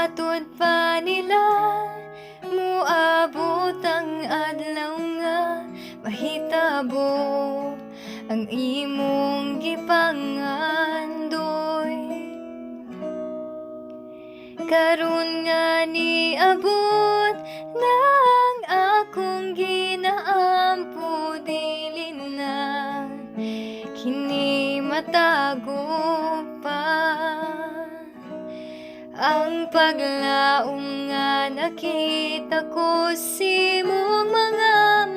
Matod pa nila muabot ang adlaw nga mahitabo ang imong gipangandoy. Karon nga niabot na ang akong ginaampo, dili na kini matago pa. Ang paglaom nga nakita ko si mong mga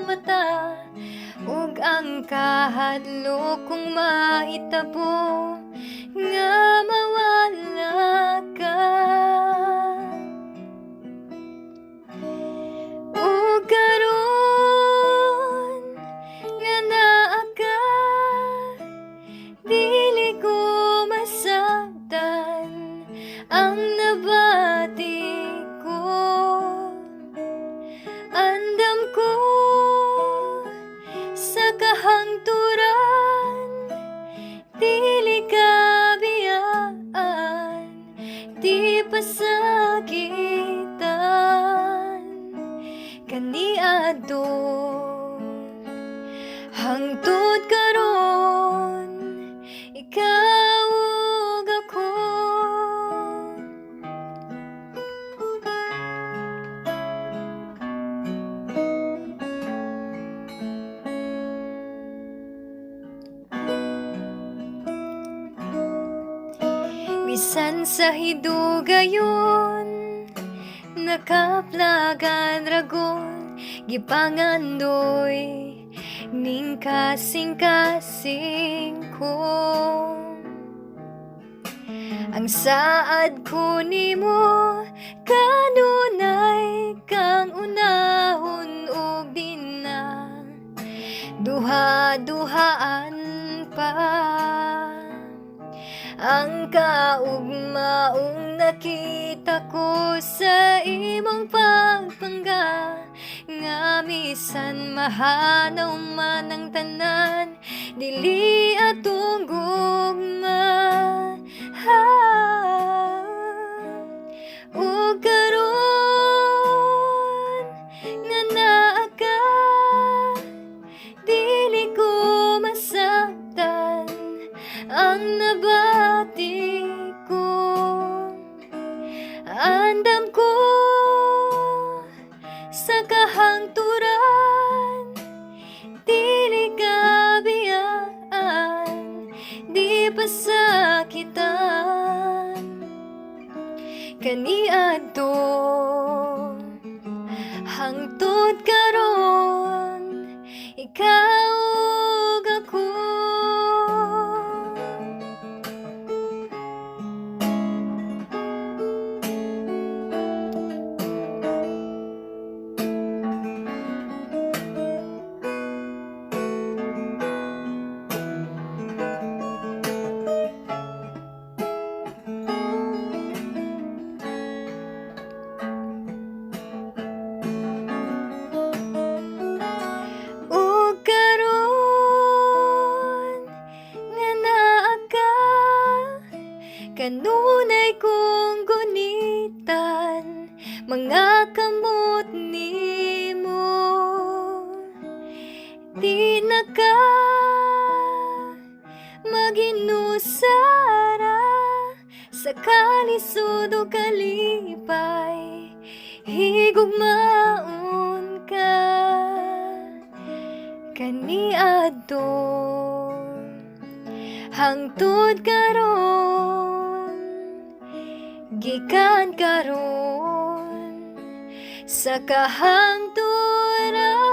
mata, ug ang kahadlok kong mahitabo nga mawala ka. Ug karon nga naa ka, dili ko masabtan ang nabati ko. Andam ko sa kahangturan, dili ka biyaan, di pasakitan kaniadto hangtod karon ikaw ug ako. Bisan sa hidugayon nakaplagan ragon gipangandoy ning kasing-kasing ko. Ang saad ko nimo kanunay kang unahon ug di na duha-duhaan pa. Ang kaugmaong nakita ko sa imong pagpangga, nga bisan mahanaw man ang tanan, dili atong gugma. Ug karon nga naa ka, dili ko masabtan ang nabati ko. Andam ko sa kahangturan, dili ka biyaan, di pasakitan kaniadto hangtod karon ikaw ug ako. Kanunay kong gunitan mga kamot nimo, di na ka maginusara sa kalisod o kalipay, higugmaon ka kaniadto hangtod karon gikan karon sa kahangturan.